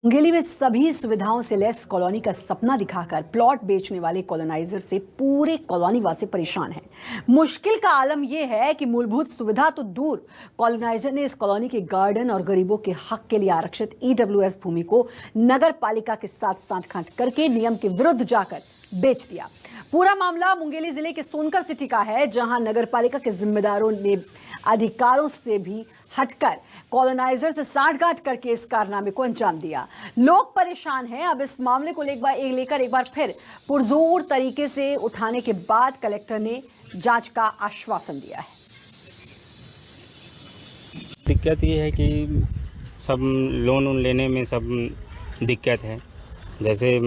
मुंगेली में सभी सुविधाओं से लैस कॉलोनी का सपना दिखाकर प्लॉट बेचने वाले कॉलोनाइजर से पूरे कॉलोनी वासी परेशान हैं। मुश्किल का आलम यह है कि मूलभूत सुविधा तो दूर, कॉलोनाइजर ने इस कॉलोनी के गार्डन और गरीबों के हक के लिए आरक्षित ईडब्ल्यूएस भूमि को नगर पालिका के साथ सांठगांठ करके नियम के विरुद्ध जाकर बेच दिया। पूरा मामला मुंगेली जिले के सोनकर सिटी का है, जहां नगर पालिका के जिम्मेदारों ने अधिकारों से भी हटकर कॉलोनाइजर से सांठगांठ करके इस कारनामे को अंजाम दिया। लोग परेशान हैं। अब इस मामले को लेकर एक बार फिर पुरजोर तरीके से उठाने के बाद कलेक्टर ने जांच का आश्वासन दिया है। दिक्कत ये है कि सब लोन लेने में सब दिक्कत है। जैसे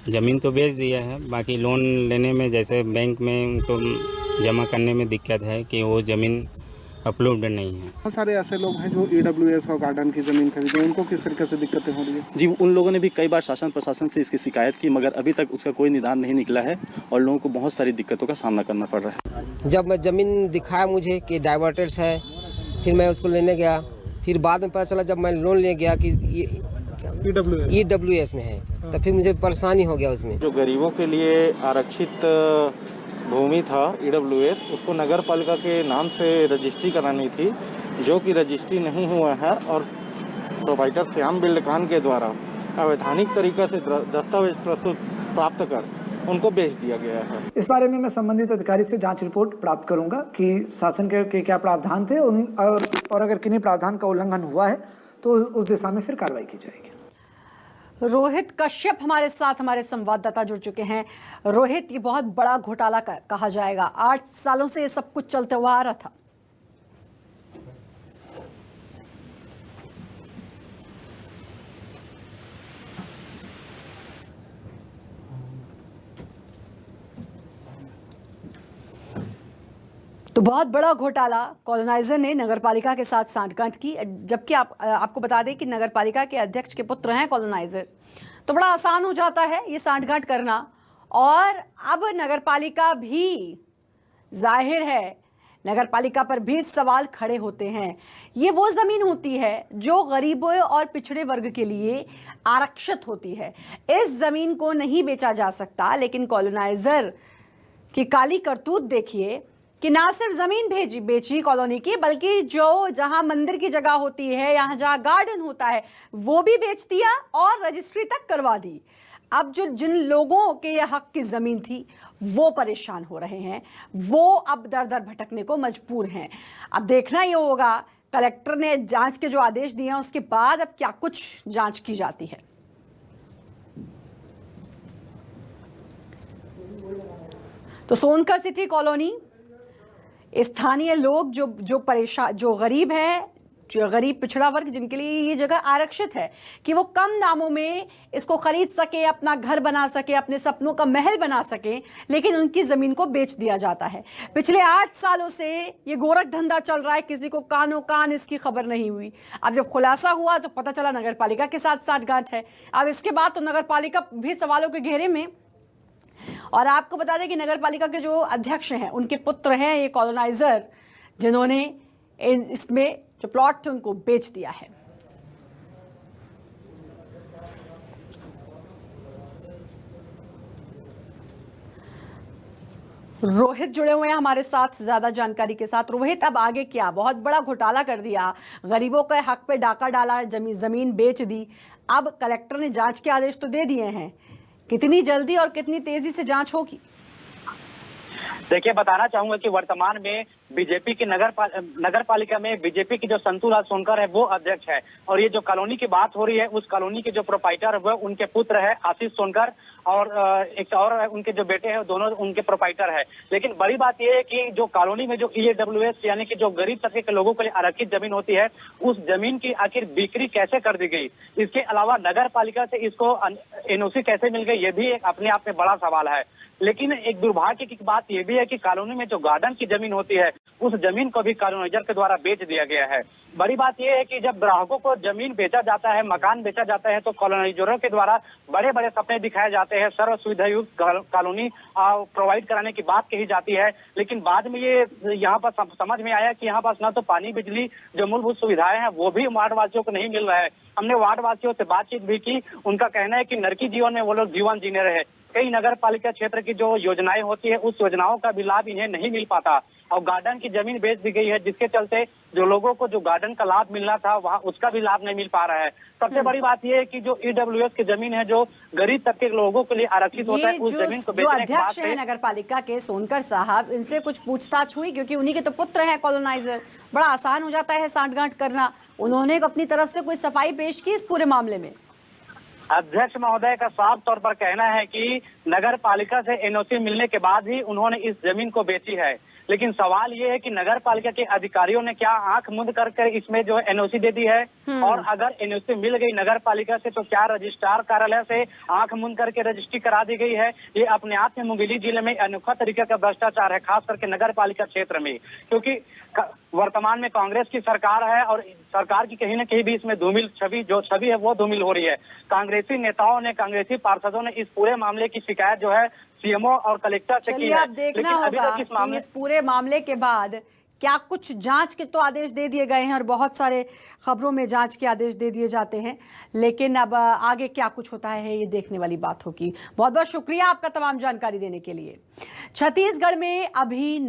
ज़मीन तो बेच दिया है, बाकी लोन लेने में जैसे बैंक में उनको जमा करने में दिक्कत है कि वो ज़मीन अप्रूव्ड नहीं है। बहुत सारे ऐसे लोग हैं जो ईडब्ल्यूएस और गार्डन की ज़मीन खरीदे, उनको किस तरीके से दिक्कतें हो रही है? जी, उन लोगों ने भी कई बार शासन प्रशासन से इसकी शिकायत की, मगर अभी तक उसका कोई निदान नहीं निकला है और लोगों को बहुत सारी दिक्कतों का सामना करना पड़ रहा है। जब मैं ज़मीन दिखाया मुझे कि डाइवर्टेड है, फिर मैं उसको लेने गया, फिर बाद में पता चला जब मैं लोन ले गया कि ईडब्ल्यूएस में है, तो फिर मुझे परेशानी हो गया उसमें। जो गरीबों के लिए आरक्षित भूमि था ईडब्ल्यूएस, उसको नगर पालिका के नाम से रजिस्ट्री करानी थी, जो कि रजिस्ट्री नहीं हुआ है और प्रोवाइडर श्याम बिल्डकान के द्वारा अवैधानिक तरीके से दस्तावेज प्रस्तुत प्राप्त कर उनको बेच दिया गया है। इस बारे में मैं संबंधित अधिकारी से जांच रिपोर्ट प्राप्त करूंगा कि शासन के क्या प्रावधान थे और अगर किन्हीं प्रावधान का उल्लंघन हुआ है तो उस दिशा में फिर कार्रवाई की जाएगी। रोहित कश्यप हमारे साथ, हमारे संवाददाता जुड़ चुके हैं। रोहित, ये बहुत बड़ा घोटाला कहा जाएगा। 8 सालों से ये सब कुछ चलते हुआ आ रहा था। तो बहुत बड़ा घोटाला, कॉलोनाइजर ने नगरपालिका के साथ सांठगांठ की, जबकि आपको बता दें कि नगरपालिका के अध्यक्ष के पुत्र हैं कॉलोनाइजर, तो बड़ा आसान हो जाता है ये सांठगांठ करना। और अब नगरपालिका भी, जाहिर है नगरपालिका पर भी सवाल खड़े होते हैं। ये वो जमीन होती है जो गरीबों और पिछड़े वर्ग के लिए आरक्षित होती है। इस जमीन को नहीं बेचा जा सकता, लेकिन कॉलोनाइजर की काली करतूत देखिए कि ना सिर्फ जमीन बेची कॉलोनी की, बल्कि जो जहां मंदिर की जगह होती है, यहाँ जहां गार्डन होता है, वो भी बेच दिया और रजिस्ट्री तक करवा दी। अब जिन लोगों के ये हक की जमीन थी वो परेशान हो रहे हैं, वो अब दर दर भटकने को मजबूर हैं। अब देखना ये होगा, कलेक्टर ने जांच के जो आदेश दिए हैं उसके बाद अब क्या कुछ जांच की जाती है। तो सोनकर सिटी कॉलोनी, स्थानीय लोग जो परेशान, जो गरीब है, जो गरीब पिछड़ा वर्ग, जिनके लिए ये जगह आरक्षित है कि वो कम दामों में इसको खरीद सके, अपना घर बना सके, अपने सपनों का महल बना सके, लेकिन उनकी जमीन को बेच दिया जाता है। पिछले 8 सालों से ये गोरख धंधा चल रहा है, किसी को कानो कान इसकी खबर नहीं हुई। अब जब खुलासा हुआ तो पता चला नगरपालिका के साथ सांठगांठ है। अब इसके बाद तो नगरपालिका भी सवालों के घेरे में। और आपको बता दें कि नगरपालिका के जो अध्यक्ष हैं उनके पुत्र हैं ये कॉलोनाइजर, जिन्होंने इसमें जो प्लॉट थे उनको बेच दिया है। रोहित जुड़े हुए हैं हमारे साथ ज्यादा जानकारी के साथ। रोहित, अब आगे क्या? बहुत बड़ा घोटाला कर दिया, गरीबों के हक पे डाका डाला, जमीन बेच दी। अब कलेक्टर ने जांच के आदेश तो दे दिए हैं, कितनी जल्दी और कितनी तेजी से जांच होगी? देखिए, बताना चाहूंगा कि वर्तमान में बीजेपी की नगर पालिका में बीजेपी की जो संतूलाल सोनकर है वो अध्यक्ष है, और ये जो कॉलोनी की बात हो रही है उस कॉलोनी के जो प्रोपाइटर है वो उनके पुत्र है आशीष सोनकर, और एक और उनके जो बेटे हैं दोनों उनके प्रोपाइटर है। लेकिन बड़ी बात यह है कि जो कॉलोनी में जो ईडब्ल्यूएस यानी कि जो गरीब तबके के लोगों के लिए आरक्षित जमीन होती है, उस जमीन की आखिर बिक्री कैसे कर दी गई? इसके अलावा नगर पालिका से इसको एनओसी कैसे मिल गई, ये भी एक अपने आप में बड़ा सवाल है। लेकिन एक दुर्भाग्य की बात यह भी है कि कॉलोनी में जो गार्डन की जमीन होती है उस जमीन को भी कॉलोनाइजर के द्वारा बेच दिया गया है। बड़ी बात यह है कि जब ग्राहकों को जमीन बेचा जाता है, मकान बेचा जाता है, तो कॉलोनाइजरों के द्वारा बड़े बड़े सपने दिखाए जाते हैं, सर्व सुविधा युक्त कॉलोनी प्रोवाइड कराने की बात कही जाती है। लेकिन बाद में ये यहाँ पर समझ में आया कि यहाँ पास ना तो पानी, बिजली, जो मूलभूत सुविधाएं हैं वो भी वार्ड वासियों को नहीं मिल रहा है। हमने वार्ड वासियों से बातचीत भी की, उनका कहना है कि नरकी जीवन में वो लोग जीवन जीने रहे। कई नगर पालिका क्षेत्र की जो योजनाएं होती है उस योजनाओं का भी लाभ इन्हें नहीं मिल पाता और गार्डन की जमीन बेच दी गई है, जिसके चलते जो लोगों को जो गार्डन का लाभ मिलना था वहाँ उसका भी लाभ नहीं मिल पा रहा है। सबसे बड़ी बात यह है कि जो ईडब्ल्यूएस की जमीन है जो गरीब तबके के लोगों के लिए आरक्षित होता है, उस जमीन को बेचने के बाद अध्यक्ष है नगर पालिका के सोनकर साहब, इनसे कुछ पूछताछ हुई क्योंकि उन्हीं के तो पुत्र है कॉलोनाइजर, बड़ा आसान हो जाता है सांठगांठ करना। उन्होंने अपनी तरफ से कोई सफाई पेश की इस पूरे मामले में? अध्यक्ष महोदय का साफ तौर पर कहना है कि नगर पालिका से एनओसी मिलने के बाद ही उन्होंने इस जमीन को बेची है। लेकिन सवाल ये है कि नगर पालिका के अधिकारियों ने क्या आंख मूंद करके इसमें जो एनओसी दे दी है, और अगर एनओसी मिल गई नगर पालिका से तो क्या रजिस्ट्रार कार्यालय से आंख मूंद करके रजिस्ट्री करा दी गई है? ये अपने आप में मुंगेली जिले में अनोखा तरीके का भ्रष्टाचार है, खास करके नगर पालिका क्षेत्र में, क्योंकि वर्तमान में कांग्रेस की सरकार है और सरकार की कहीं न कहीं भी इसमें धूमिल छवि है वो धूमिल हो रही है। कांग्रेसी नेताओं ने, कांग्रेसी पार्षदों ने इस पूरे मामले की शिकायत जो है सीएमओ और कलेक्टर से की है। अब देखना होगा कि इस पूरे मामले के बाद क्या कुछ जांच के तो आदेश दे दिए गए हैं और बहुत सारे खबरों में जांच के आदेश दे दिए जाते हैं, लेकिन अब आगे क्या कुछ होता है ये देखने वाली बात होगी। बहुत बहुत शुक्रिया आपका तमाम जानकारी देने के लिए। छत्तीसगढ़ में अभी